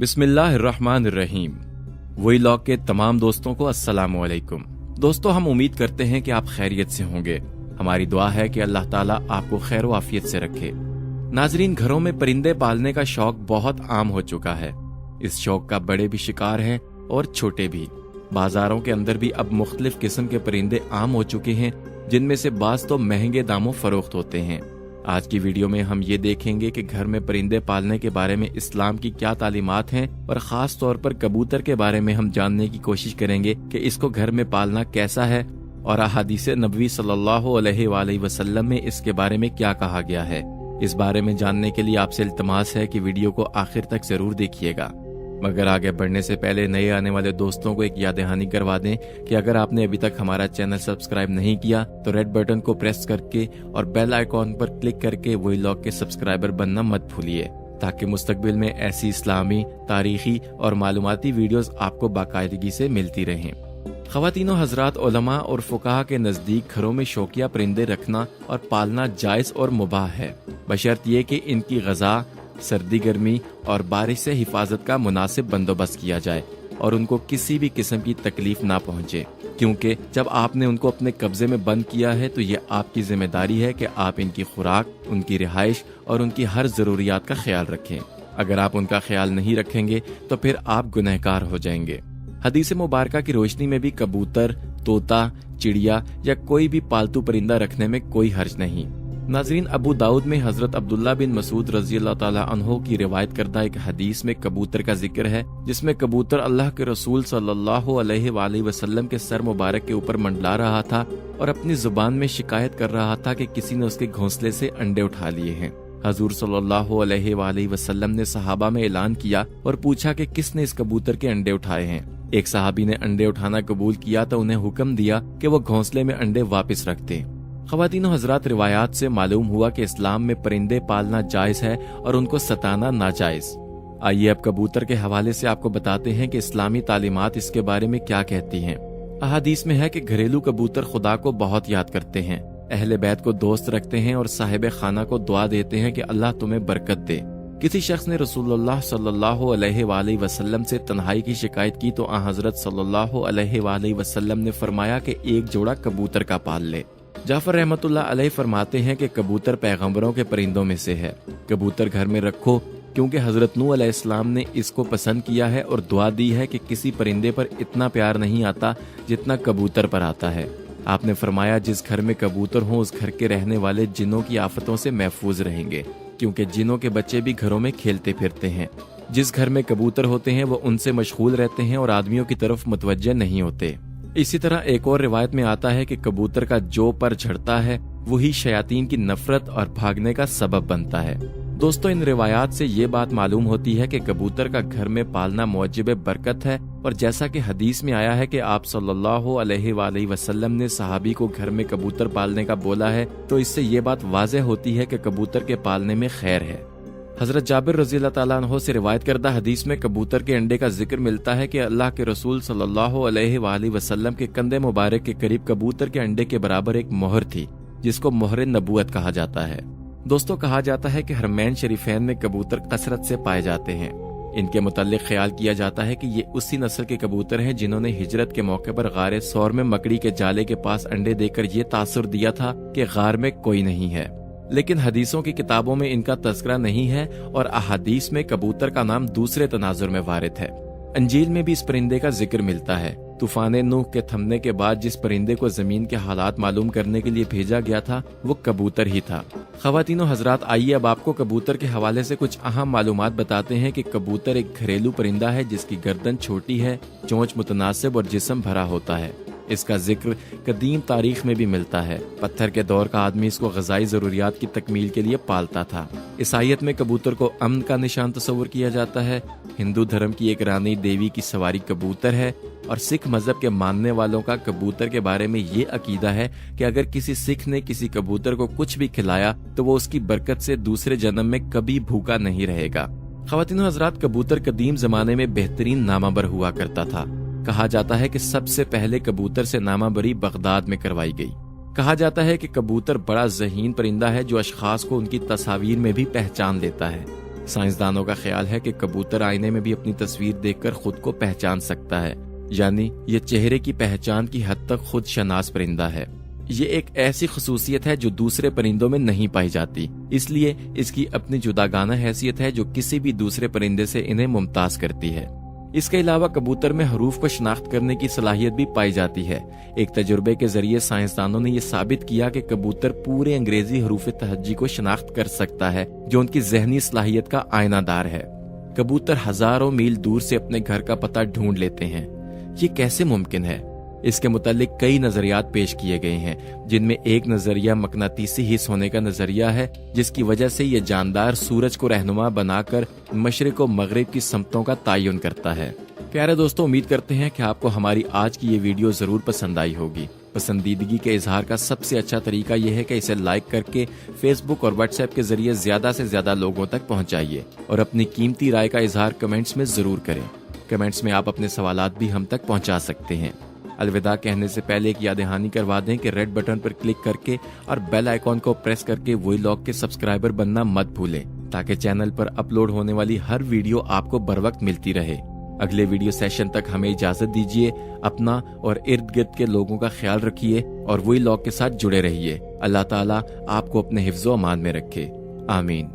बिस्मिल्लाहिर्रहमानिर्रहीम। वही लॉग के तमाम दोस्तों को अस्सलाम वालेकुम। दोस्तों, हम उम्मीद करते हैं कि आप खैरियत से होंगे। हमारी दुआ है कि अल्लाह ताला आपको खैर व आफियत से रखे। नाजरीन, घरों में परिंदे पालने का शौक बहुत आम हो चुका है। इस शौक का बड़े भी शिकार हैं और छोटे भी। बाजारों के अंदर भी अब मुख्तलिफ किस्म के परिंदे आम हो चुके हैं, जिनमें से बाज तो महंगे दामों फरोख्त होते हैं। आज की वीडियो में हम ये देखेंगे कि घर में परिंदे पालने के बारे में इस्लाम की क्या तालीमात हैं, और खास तौर पर कबूतर के बारे में हम जानने की कोशिश करेंगे कि इसको घर में पालना कैसा है और अहादीस नबवी सल्लल्लाहु अलैहि वसल्लम में इसके बारे में क्या कहा गया है। इस बारे में जानने के लिए आपसे इल्तमास है कि वीडियो को आखिर तक जरूर देखिएगा। मगर आगे बढ़ने से पहले नए आने वाले दोस्तों को एक याद दहानी करवा दें कि अगर आपने अभी तक हमारा चैनल सब्सक्राइब नहीं किया तो रेड बटन को प्रेस करके और बेल आइकॉन पर क्लिक करके वही लॉग के सब्सक्राइबर बनना मत भूलिए, ताकि मुस्तकबिल में ऐसी इस्लामी, तारीखी और मालूमाती वीडियोस आपको बाकायदगी से मिलती रहें। ख़वातीनो हज़रात, उलमा और फुकाहा के नज़दीक घरों में शौकिया परिंदे रखना और पालना जायज़ और मुबाह है, बशर्त ये कि इनकी ग़िज़ा, सर्दी गर्मी और बारिश से हिफाजत का मुनासिब बंदोबस्त किया जाए और उनको किसी भी किस्म की तकलीफ ना पहुंचे, क्योंकि जब आपने उनको अपने कब्जे में बंद किया है तो ये आपकी जिम्मेदारी है कि आप इनकी खुराक, उनकी रिहाइश और उनकी हर ज़रूरियात का ख्याल रखें। अगर आप उनका ख्याल नहीं रखेंगे तो फिर आप गुनहगार हो जाएंगे। हदीस मुबारका की रोशनी में भी कबूतर, तोता, चिड़िया या कोई भी पालतू परिंदा रखने में कोई हर्ज नहीं। नाजरीन, अबू दाऊद में हजरत अब्दुल्ला बिन मसूद रजी अल्लाह ताला अन्हो की रिवायत करदा एक हदीस में कबूतर का जिक्र है, जिसमें कबूतर अल्लाह के रसूल सल्लल्लाहु अलैहि वसल्लम के सर मुबारक के ऊपर मंडला रहा था और अपनी जुबान में शिकायत कर रहा था कि किसी ने उसके घोंसले से अंडे उठा लिए हैं। हजूर सल्लल्लाहु अलैहि वसल्लम ने सहाबा में ऐलान किया और पूछा कि किसने इस कबूतर के अंडे उठाए हैं। एक सहाबी ने अंडे उठाना कबूल किया तो उन्हें हुक्म दिया कि वो घोंसले में अंडे वापस रख दें। ख़वातीनो हज़रात, रिवायात से मालूम हुआ कि इस्लाम में परिंदे पालना जायज है और उनको सताना नाजायज। आइए अब कबूतर के हवाले से आपको बताते हैं कि इस्लामी तालीमात इसके बारे में क्या कहती हैं। अहादीस में है कि घरेलू कबूतर खुदा को बहुत याद करते हैं, अहले बैत को दोस्त रखते हैं और साहिब खाना को दुआ देते हैं कि अल्लाह तुम्हें बरकत दे। किसी शख्स ने रसूलुल्लाह सल्लल्लाहु अलैहि वसल्लम से तन्हाई की शिकायत की तो हज़रत सल्लल्लाहु अलैहि वसल्लम ने फरमाया कि एक जोड़ा कबूतर का पाल ले। जाफर रहमतुल्लाह अलैह फरमाते हैं कि कबूतर पैगंबरों के परिंदों में से है। कबूतर घर में रखो क्योंकि हजरत नूह अलैहिस्सलाम ने इसको पसंद किया है और दुआ दी है कि किसी परिंदे पर इतना प्यार नहीं आता जितना कबूतर पर आता है। आपने फरमाया, जिस घर में कबूतर हो उस घर के रहने वाले जिन्नों की आफतों से महफूज रहेंगे, क्योंकि जिन्नों के बच्चे भी घरों में खेलते फिरते हैं। जिस घर में कबूतर होते हैं वो उनसे मशगूल रहते हैं और आदमियों की तरफ मुतवज्जे नहीं होते। इसी तरह एक और रिवायत में आता है कि कबूतर का जो पर झड़ता है वही शयातीन की नफरत और भागने का सबब बनता है। दोस्तों, इन रिवायात से ये बात मालूम होती है कि कबूतर का घर में पालना मौजिब बरकत है, और जैसा कि हदीस में आया है कि आप सल्लल्लाहु अलैहि वसल्लम ने सहाबी को घर में कबूतर पालने का बोला है, तो इससे ये बात वाज़ेह होती है कि कबूतर के पालने में खैर है। हजरत जाबिर रज़ी अल्लाह ताला अन्हो से रिवायत करदा हदीस में कबूतर के अंडे का जिक्र मिलता है कि अल्लाह के रसूल सल्लल्लाहु अलैहि वसल्लम के कंधे मुबारक के करीब कबूतर के अंडे के बराबर एक मोहर थी, जिसको मोहर नबूवत कहा जाता है। दोस्तों, कहा जाता है कि हरमैन शरीफैन में कबूतर कसरत से पाए जाते हैं। इनके मुताल्लिक ख्याल किया जाता है कि ये उसी नस्ल के कबूतर हैं जिन्होंने हिजरत के मौके पर गारे सौर में मकड़ी के जाले के पास अंडे देकर ये तासुर दिया था कि गार में कोई नहीं है। लेकिन हदीसों की किताबों में इनका तज़किरा नहीं है और अहादीस में कबूतर का नाम दूसरे तनाजुर में वारिद है। अंजील में भी इस परिंदे का जिक्र मिलता है। तूफान नूह के थमने के बाद जिस परिंदे को जमीन के हालात मालूम करने के लिए भेजा गया था वो कबूतर ही था। ख़वातीनो हज़रात, आइए अब आपको कबूतर के हवाले से कुछ अहम मालूमात बताते हैं कि कबूतर एक घरेलू परिंदा है जिसकी गर्दन छोटी है, चोंच मुतनासिब और जिस्म भरा होता है। इसका जिक्र कदीम तारीख में भी मिलता है। पत्थर के दौर का आदमी इसको ग़िज़ाई ज़रूरियात की तकमील के लिए पालता था। ईसाईयत में कबूतर को अमन का निशान तस्वुर किया जाता है। हिंदू धर्म की एक रानी देवी की सवारी कबूतर है, और सिख मजहब के मानने वालों का कबूतर के बारे में ये अकीदा है कि अगर किसी सिख ने किसी कबूतर को कुछ भी खिलाया तो वो उसकी बरकत से दूसरे जन्म में कभी भूखा नहीं रहेगा। ख़वातीनो हज़रात, कबूतर कदीम जमाने में बेहतरीन नामाबर हुआ करता था। कहा जाता है कि सबसे पहले कबूतर से नामाबरी बगदाद में करवाई गई। कहा जाता है कि कबूतर बड़ा ज़हीन परिंदा है जो अशखास को उनकी तस्वीर में भी पहचान लेता है। साइंसदानों का ख्याल है कि कबूतर आईने में भी अपनी तस्वीर देखकर खुद को पहचान सकता है, यानी ये चेहरे की पहचान की हद तक खुद शनास परिंदा है। ये एक ऐसी खसूसियत है जो दूसरे परिंदों में नहीं पाई जाती, इसलिए इसकी अपनी जुदागाना हैसियत है जो किसी भी दूसरे परिंदे से इन्हें मुमताज करती है। इसके अलावा कबूतर में हरूफ को शनाख्त करने की सलाहियत भी पाई जाती है। एक तजुर्बे के जरिए साइंसदानों ने यह साबित किया कि कबूतर पूरे अंग्रेजी हरूफ तहज्जी को शनाख्त कर सकता है, जो उनकी जहनी सलाहियत का आयनादार है। कबूतर हजारों मील दूर से अपने घर का पता ढूंढ लेते हैं। ये कैसे मुमकिन है? इसके मुतालिक कई नजरियात पेश किए गए हैं, जिनमें एक नजरिया मकनातीसी हिस्स होने का नजरिया है, जिसकी वजह से ये जानदार सूरज को रहनुमा बनाकर मशरिक और मगरिब की समतों का तयन करता है। प्यारे दोस्तों, उम्मीद करते हैं कि आपको हमारी आज की ये वीडियो जरूर पसंद आई होगी। पसंदीदगी के इजहार का सबसे अच्छा तरीका यह है कि इसे लाइक करके फेसबुक और व्हाट्सएप के जरिए ज्यादा से ज्यादा लोगों तक पहुंचाइए और अपनी कीमती राय का इजहार कमेंट्स में जरूर करें। कमेंट्स में आप अपने सवालात भी हम तक पहुंचा सकते हैं। अलविदा कहने से पहले एक याद दहानी करवा दें कि रेड बटन पर क्लिक करके और बेल आइकॉन को प्रेस करके Vlog के सब्सक्राइबर बनना मत भूलें, ताकि चैनल पर अपलोड होने वाली हर वीडियो आपको बर वक्त मिलती रहे। अगले वीडियो सेशन तक हमें इजाजत दीजिए। अपना और इर्द गिर्द के लोगों का ख्याल रखिए और Vlog के साथ जुड़े रहिए। अल्लाह ताला आपको अपने हिफ्ज़ो अमान में रखे। आमीन।